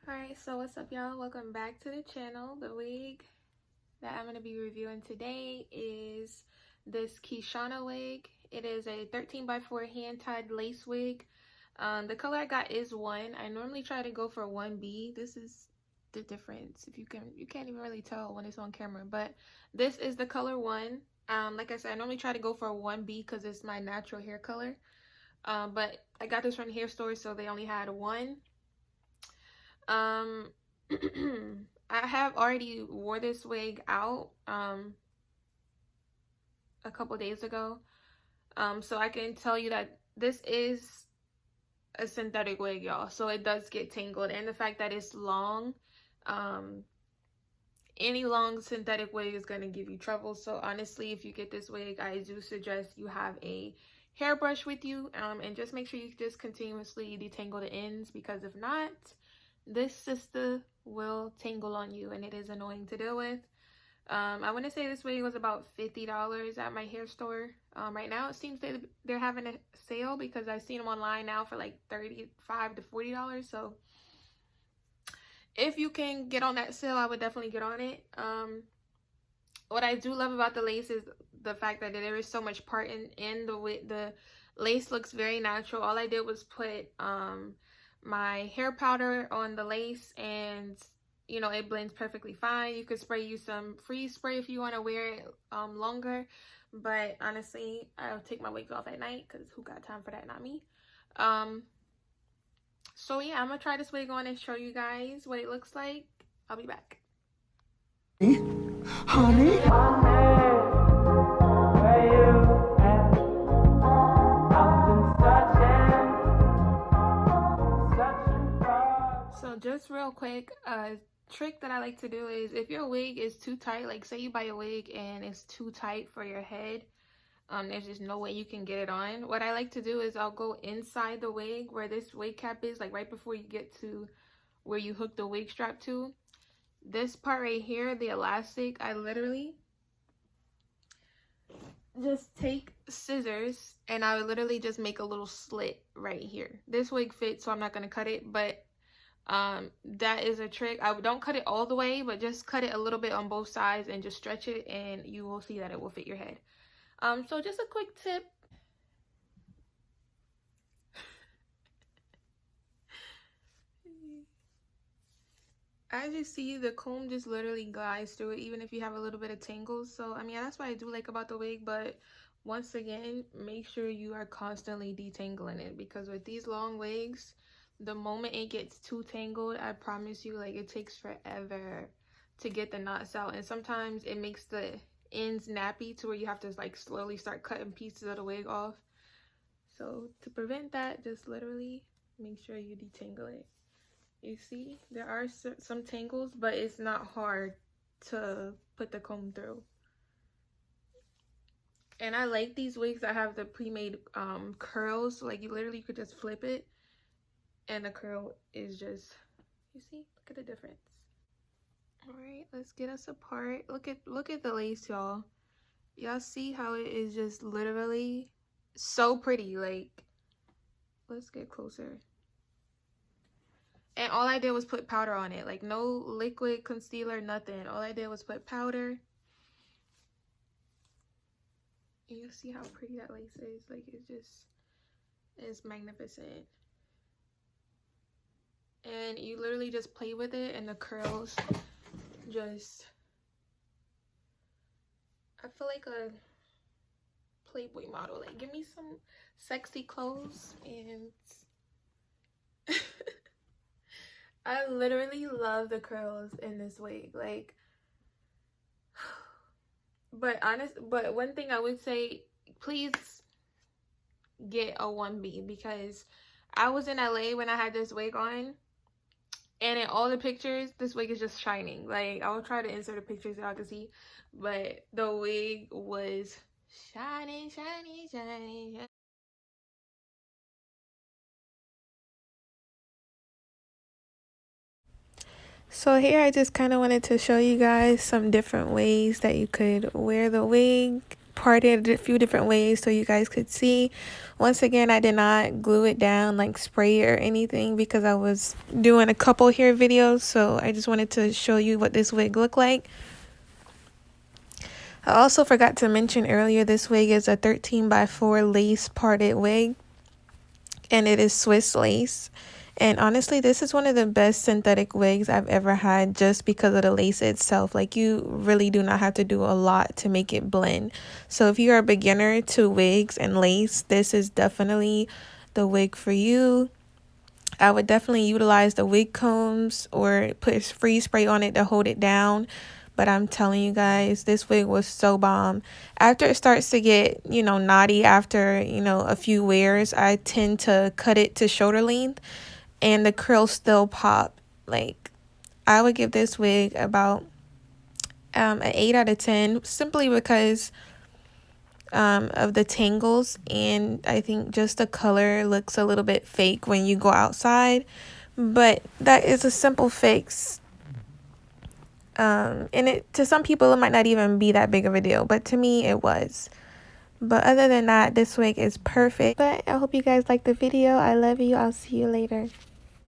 Alright, so what's up y'all? Welcome back to the channel. The wig that I'm going to be reviewing today is this Keeshana wig. It is a 13x4 hand-tied lace wig. The color I got is 1. I normally try to go for 1B. This is the difference. If you can't even really tell when it's on camera, but this is the color 1. Like I said, I normally try to go for 1B because it's my natural hair color. But I got this from the hair store, so they only had 1. I have already wore this wig out a couple days ago. So I can tell you that this is a synthetic wig, y'all. So it does get tangled, and the fact that it's long, any long synthetic wig is going to give you trouble. So honestly, if you get this wig, I do suggest you have a hairbrush with you, and just make sure you just continuously detangle the ends, because if not, this sister will tangle on you and it is annoying to deal with. I want to say this wig was about $50 at my hair store. Right now it seems they're having a sale, because I've seen them online now for like $35 to $40. So if you can get on that sale, I would definitely get on it. What I do love about the lace is the fact that there is so much part in the wig. The lace looks very natural. All I did was put my hair powder on the lace, and you know, it blends perfectly fine. You could use some freeze spray if you want to wear it longer, but honestly, I'll take my wigs off at night because who got time for that? Not me. So yeah, I'm gonna try this wig on and show you guys what it looks like. I'll be back. Honey. So just real quick, trick that I like to do is, if your wig is too tight, like say you buy a wig and it's too tight for your head, there's just no way you can get it on. What I like to do is I'll go inside the wig where this wig cap is, like right before you get to where you hook the wig strap to. This part right here, the elastic, I literally just take scissors and I would literally just make a little slit right here. This wig fits, so I'm not going to cut it, but that is a trick. I don't cut it all the way, but just cut it a little bit on both sides and just stretch it, and you will see that it will fit your head. So just a quick tip. As you see, the comb just literally glides through it, even if you have a little bit of tangles. So I mean, that's what I do like about the wig, but once again, make sure you are constantly detangling it, because with these long wigs, the moment it gets too tangled, I promise you, like, it takes forever to get the knots out, and sometimes it makes the ends nappy to where you have to like slowly start cutting pieces of the wig off. So to prevent that, just literally make sure you detangle it. You see, there are some tangles, but it's not hard to put the comb through. And I like these wigs that have the pre-made curls. Like, you literally could just flip it and the curl is just, you see, look at the difference. All right, let's get us apart. Look at the lace, y'all. Y'all see how it is just literally so pretty. Like, let's get closer. And all I did was put powder on it, like no liquid concealer, nothing. All I did was put powder. And you see how pretty that lace is. Like, it's magnificent. And you literally just play with it, and the curls just, I feel like a Playboy model. Like, give me some sexy clothes. And I literally love the curls in this wig. Like, but one thing I would say, please get a 1B, because I was in LA when I had this wig on, and in all the pictures, this wig is just shining. Like, I will try to insert the pictures so y'all can see, but the wig was shining, shining, shining, shining. So here I just kind of wanted to show you guys some different ways that you could wear the wig. parted it a few different ways so you guys could see. Once again, I did not glue it down, like spray it or anything, because I was doing a couple hair videos, so I just wanted to show you what this wig looked like. I also forgot to mention earlier, this wig is a 13x4 lace parted wig, and it is Swiss lace. And honestly, this is one of the best synthetic wigs I've ever had, just because of the lace itself. Like, you really do not have to do a lot to make it blend. So if you're a beginner to wigs and lace, this is definitely the wig for you. I would definitely utilize the wig combs or put freeze spray on it to hold it down. But I'm telling you guys, this wig was so bomb. After it starts to get, you know, knotty after, you know, a few wears, I tend to cut it to shoulder length, and the curls still pop. Like, I would give this wig about an 8 out of 10, simply because of the tangles, and I think just the color looks a little bit fake when you go outside, but that is a simple fix. And it, to some people, it might not even be that big of a deal, but to me it was. But other than that, this wig is perfect. But I hope you guys liked the video. I love you. I'll see you later.